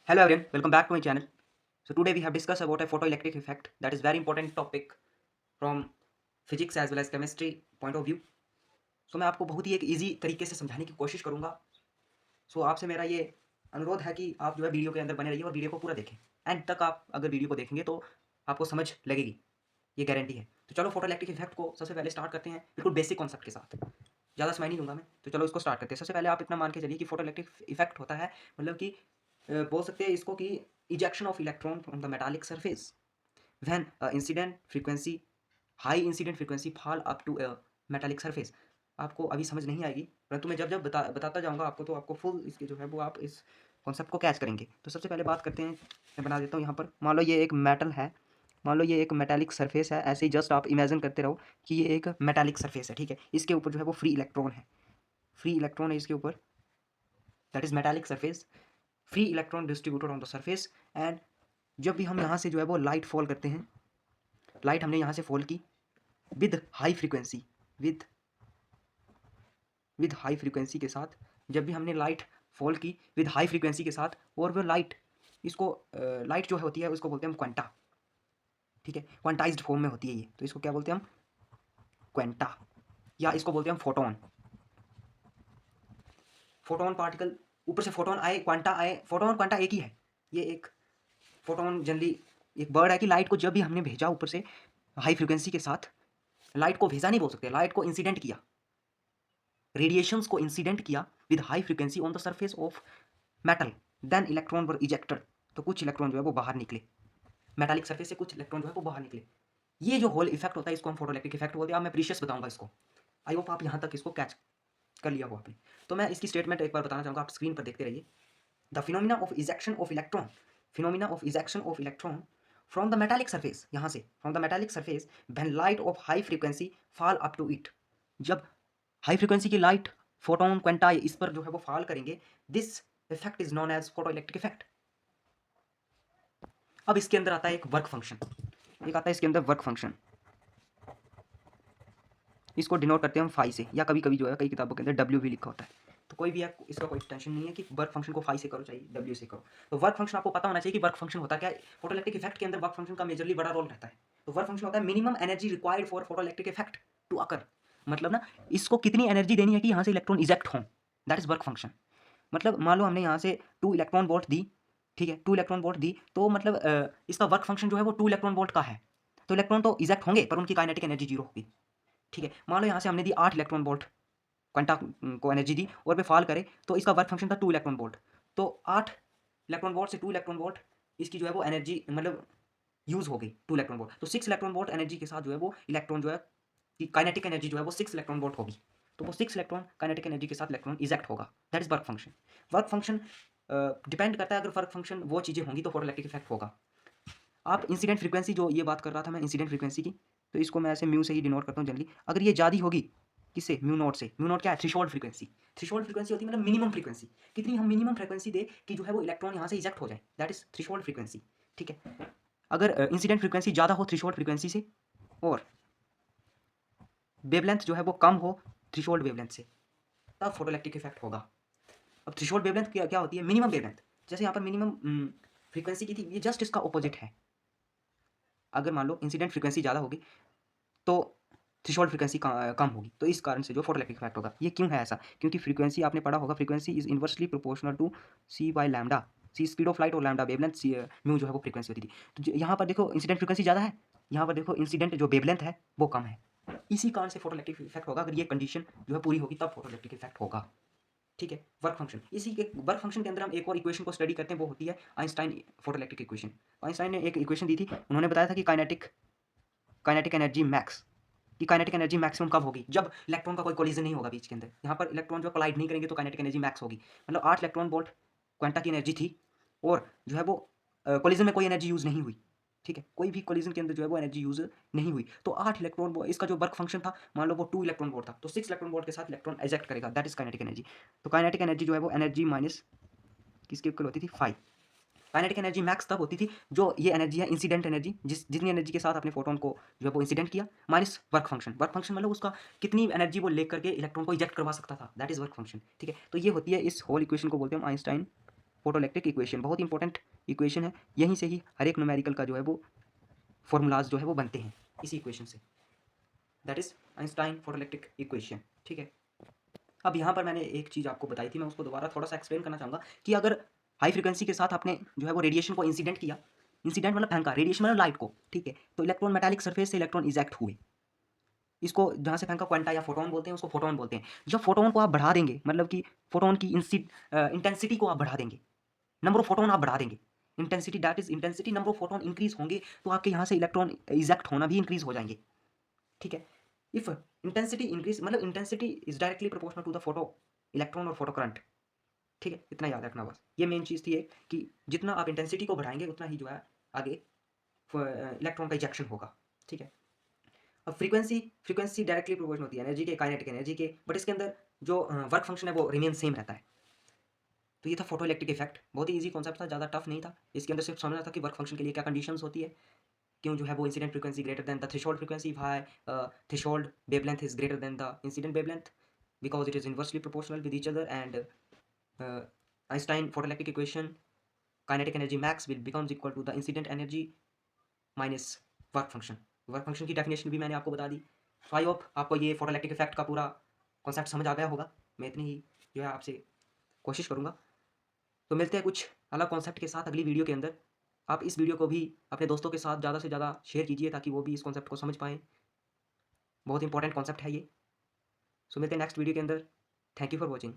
Hello everyone, welcome back to my channel. So today we have discussed about a photoelectric effect that is very important topic from physics as well as chemistry point of view. So मैं आपको बहुत ही एक easy तरीके से समझाने की कोशिश करूंगा. सो आपसे मेरा ये अनुरोध है कि आप जो है वीडियो के अंदर बने रहिए और वीडियो को पूरा देखें. एंड तक आप अगर वीडियो को देखेंगे तो आपको समझ लगेगी, ये गारंटी है. तो चलो फोटोइलेक्ट्रिक इफेक्ट को सबसे पहले स्टार्ट करते हैं बिल्कुल बेसिक कॉन्सेप्ट के साथ. ज़्यादा समय नहीं दूंगा मैं, तो चलो इसको स्टार्ट करते हैं. सबसे पहले आप इतना मान के चलिए कि फोटोइलेक्ट्रिक इफेक्ट होता है, मतलब कि बोल सकते हैं इसको कि ejection of electron from the metallic surface when incident frequency high incident frequency fall up to metallic surface. आपको अभी समझ नहीं आएगी, परंतु मैं जब जब बताता जाऊंगा आपको, तो आपको फुल इसके जो है वो आप इस कॉन्सेप्ट को कैच करेंगे. तो सबसे पहले बात करते हैं, मैं बना देता हूँ यहाँ पर. मान लो ये एक मेटल है, मान लो ये एक मेटालिक सरफेस है. ऐसे ही जस्ट आप इमेजिन करते रहो कि ये एक मेटालिक सरफेस है, ठीक है. इसके ऊपर जो है वो फ्री इलेक्ट्रॉन है, फ्री इलेक्ट्रॉन है इसके ऊपर. That is metallic surface, free electron distributed on the surface. And जब भी हम यहाँ से जो है वो लाइट फॉल करते हैं, लाइट हमने यहाँ से फॉल की with high frequency, with with high frequency के साथ. जब भी हमने लाइट फॉल की विद हाई फ्रीक्वेंसी के साथ, और वो लाइट, इसको लाइट जो है होती है उसको बोलते हैं हम क्वांटा, ठीक है. क्वांटाइज्ड फॉर्म में होती है ये, तो इसको क्या बोलते हैं हम, क्वांटा, या इसको बोलते हैं हम फोटोन. फोटोन पार्टिकल, ऊपर से फोटोन आए, क्वांटा आए. फोटोन और क्वांटा एक ही है. ये एक फोटोन जनरली एक वर्ड है कि लाइट को जब भी हमने भेजा ऊपर से हाई फ्रीक्वेंसी के साथ, लाइट को भेजा नहीं बोल सकते, लाइट को इंसिडेंट किया, रेडिएशंस को इंसिडेंट किया with high frequency on the surface of metal, then electron were ejected. तो कुछ इलेक्ट्रॉन जो है वो बाहर निकले, मेटालिक सरफेस से कुछ इलेक्ट्रॉन जो है वो बाहर निकले. ये जो होल इफेक्ट होता है इसको हम फोटोइलेक्ट्रिक इफेक्ट बोलते हैं. अब मैं प्रीशियस बताऊंगा इसको. आई होप आप यहाँ तक इसको कैच कर लिया हो आपने. तो मैं इसकी स्टेटमेंट एक बार बताना चाहूँगा, आप स्क्रीन पर देखते रहिए. The phenomena of ejection of electron, phenomena of ejection of electron from the metallic surface, यहाँ से from the metallic surface when light of high frequency fall up to it. जब हाई फ्रीक्वेंसी की light, photon, quanta इस पर जो है वो fall करेंगे, this effect is known as photoelectric effect. अब इसके अंदर आता है एक वर्क फंक्शन, एक आता है इसके अंदर वर्क फंक्शन. इसको डिनोट करते हैं हम फाई से, या कभी कभी जो है कई किताबों के अंदर डब्ल्यू भी लिखा होता है. तो कोई भी है, इसका कोई टेंशन नहीं है कि वर्क फंक्शन को फाई से करो चाहिए डब्ल्यू से करो. तो वर्क फंक्शन आपको पता होना चाहिए कि वर्क फंक्शन होता क्या है. फोटोइलेक्ट्रिक इफेक्ट के अंदर वर्क फंक्शन का मेजरली बड़ा रोल रहता है. तो वर्क फंक्शन होता है minimum energy required for photoelectric effect to occur. मतलब ना, इसको कितनी एनर्जी देनी है कि यहाँ से इलेक्ट्रॉन इजेक्ट हों, दैट इज वर्क फंक्शन. मतलब मान लो हमने यहाँ से 2 इलेक्ट्रॉन वोल्ट दी, ठीक है, 2 इलेक्ट्रॉन वोल्ट दी, तो मतलब इसका वर्क फंक्शन जो है वो 2 इलेक्ट्रॉन वोल्ट का है. तो इलेक्ट्रॉन तो इजेक्ट होंगे पर उनकी काइनेटिक एनर्जी जीरो होगी, ठीक है. मान लो यहाँ से हमने दी 8 इलेक्ट्रॉन वोल्ट, क्वांटा को एनर्जी दी और वे फॉल करे, तो इसका वर्क फंक्शन था 2 इलेक्ट्रॉन वोल्ट. तो 8 इलेक्ट्रॉन वोल्ट से 2 इलेक्ट्रॉन वोल्ट, इसकी जो है वो एनर्जी मतलब यूज़ हो गई 2 इलेक्ट्रॉन वोल्ट. तो 6 इलेक्ट्रॉन वोल्ट एनर्जी के साथ जो है वो इलेक्ट्रॉन जो है कि काइनेटिक एनर्जी जो है वो 6 इलेक्ट्रॉन वोल्ट होगी. तो वो 6 इलेक्ट्रॉन काइनेटिक एनर्जी के साथ इलेक्ट्रॉन इजेक्ट होगा. That is work function. Work function depend करता है, अगर वर्क फंक्शन वो चीज़ें होंगी तो फोटोइलेक्ट्रिक इफेक्ट होगा. आप इंसिडेंट फ्रीक्वेंसी, जो ये बात कर रहा था मैं इंसिडेंट फ्रीक्वेंसी की, तो इसको मैं ऐसे म्यू से ही डिनोट करता हूँ जनरली. अगर ये ज़्यादा होगी, किससे, म्यू नॉट से. म्यू नॉट क्या है, थ्रेशोल्ड फ्रीक्वेंसी. थ्रेशोल्ड फ्रीक्वेंसी होती है मतलब मिनिमम फ्रीक्वेंसी, कितनी हम मिनिमम फ्रीक्वेंसी दे कि जो है वो इलेक्ट्रॉन यहाँ से इजेक्ट हो जाए, दैट इज थ्रेशोल्ड फ्रीक्वेंसी, ठीक है. अगर इंसिडेंट फ्रीक्वेंसी ज़्यादा हो थ्रेशोल्ड फ्रीक्वेंसी से, और वेवलेंथ जो है वो कम हो थ्रेशोल्ड वेवलेंथ से, तब फोटोइलेक्ट्रिक इफेक्ट होगा. अब थ्रेशोल्ड वेवलेंथ क्या क्या होती है, मिनिमम वेवलेंथ. जैसे यहाँ पर मिनिमम फ्रीक्वेंसी की थी, ये जस्ट इसका ऑपोजिट है. अगर मान लो इंसिडेंट फ्रीक्वेंसी ज़्यादा होगी तो थ्रेशोल्ड फ्रीक्वेंसी कम होगी, तो इस कारण से जो फोटोइलेक्ट्रिक इफेक्ट होगा. ये क्यों है ऐसा, क्योंकि फ्रीक्वेंसी आपने पढ़ा होगा, frequency is inversely proportional to C by lambda. C speed of light और लैम्डा वेवलेंथ, म्यू जो है वो फ्रीक्वेंसी होती थी. तो यहाँ पर देखो इंसिडेंट फ्रीक्वेंसी ज़्यादा है, यहाँ पर देखो इंसिडेंट जो वेवलेंथ है वो कम है. इसी कारण से फोटोइलेक्ट्रिक इफेक्ट होगा. अगर ये कंडीशन जो है पूरी होगी तब फोटोइलेक्ट्रिक इफेक्ट होगा, ठीक है. वर्क फंक्शन, इसी के वर्क फंक्शन के अंदर हम एक और इक्वेशन को स्टडी करते हैं, वो होती है आइंस्टाइन फोटोइलेक्ट्रिक इक्वेशन. आइंस्टाइन ने एक इक्वेशन दी थी, उन्होंने बताया था कि काइनेटिक एनर्जी मैक्स, कि काइनेटिक एनर्जी मैक्सिमम कब होगी, जब इलेक्ट्रॉन का कोई कोलिजन नहीं होगा बीच के अंदर. यहाँ पर इलेक्ट्रॉन जो कोलाइड नहीं करेंगे तो काइनेटिक एनर्जी मैक्स होगी. मतलब 8 इलेक्ट्रॉन वोल्ट क्वांटा की एनर्जी थी, और जो है वो कोलिजन में कोई एनर्जी यूज़ नहीं हुई, ठीक है. कोई भी कोलिजन के अंदर जो है वो एनर्जी यूज़ नहीं हुई. तो 8 इलेक्ट्रॉन, इसका जो वर्क फंक्शन था, मान लो वो 2 इलेक्ट्रॉन वोल्ट था, तो 6 इलेक्ट्रॉन वोल्ट के साथ इलेक्ट्रॉन एजेक्ट करेगा, दैट इज काइनेटिक एनर्जी. तो काइनेटिक एनर्जी जो है वो एनर्जी माइनस किसके इक्वल होती थी, 5. काइनेटिक एनर्जी मैक्स तब होती थी जो ये एनर्जी है इंसिडेंट एनर्जी, जितनी एनर्जी के साथ अपने फोटोन को जो है वो इंसिडेंट किया, minus work function. Work function मतलब उसका कितनी एनर्जी वो लेकर के इलेक्ट्रॉन को इजेक्ट करवा सकता था, दैट इज वर्क फंक्शन, ठीक है. तो ये होती है, इस होल इक्वेशन को बोलते हैं हम आइंस्टाइन फोटोइलेक्ट्रिक इक्वेशन बहुत इंपॉर्टेंट इक्वेशन है, यहीं से ही हर एक न्यूमेरिकल का जो है वो फॉर्मूलाज जो है वो बनते हैं इसी इक्वेशन से, that is Einstein photoelectric equation. ठीक है, अब यहाँ पर मैंने एक चीज़ आपको बताई थी, मैं उसको दोबारा थोड़ा सा एक्सप्लेन करना चाहूँगा कि अगर हाई फ्रिक्वेंसी के साथ आपने जो है वो रेडिएशन को इंसिडेंट किया, इंसिडेंट मतलब फेंका, रेडिएशन मतलब लाइट को, ठीक है, तो इलेक्ट्रॉन मेटालिक सरफेस से इलेक्ट्रॉन इजेक्ट हुए, इसको जहाँ से फेंका क्वांटा या फोटोन बोलते हैं, उसको फोटोन बोलते हैं। जब फोटोन को आप बढ़ा देंगे, मतलब कि फोटोन की इंटेंसिटी को आप बढ़ा देंगे, नंबर ऑफ फोटोन आप बढ़ा देंगे, intensity that is intensity, number of photon increase होंगे, तो आपके यहाँ से इलेक्ट्रॉन इजेक्ट होना भी इंक्रीज हो जाएंगे। ठीक है, इफ इंटेंसिटी इंक्रीज मतलब intensity is directly proportional to the photo electron और फोटो करंट। ठीक है, इतना याद रखना बस, ये मेन चीज़ थी एक कि जितना आप इंटेंसिटी को बढ़ाएंगे उतना ही जो है आगे इलेक्ट्रॉन का इजेक्शन होगा। ठीक है, अब फ्रीक्वेंसी डायरेक्टली प्रोपोर्शनल होती है एनर्जी के, काइनेटिक एनर्जी के, बट इसके अंदर जो वर्क फंक्शन है वो रिमेन सेम रहता है। तो ये था फोटो इलेक्ट्रिक इफेक्ट, बहुत ही ईजी कॉन्सेप्ट था, ज़्यादा टफ नहीं था, इसके अंदर सिर्फ समझना था कि वर्क फंक्शन के लिए क्या कंडीशंस होती है, क्यों जो है वो incident frequency greater than the threshold frequency, why threshold wavelength is greater than the incident wavelength because it is inversely proportional with each other, and Einstein photoelectric equation, kinetic energy max will becomes equal to the incident energy minus work function. Work function की definition भी मैंने आपको बता दी। सो I hope आपको ये photoelectric effect का पूरा concept समझ आ गया होगा, मैं इतनी ही जो है आपसे कोशिश करूँगा। तो मिलते हैं कुछ अलग कॉन्सेप्ट के साथ अगली वीडियो के अंदर। आप इस वीडियो को भी अपने दोस्तों के साथ ज़्यादा से ज़्यादा शेयर कीजिए ताकि वो भी इस कॉन्सेप्ट को समझ पाएँ, बहुत इंपॉर्टेंट कॉन्सेप्ट है ये। सो मिलते हैं नेक्स्ट वीडियो के अंदर, थैंक यू फॉर वॉचिंग।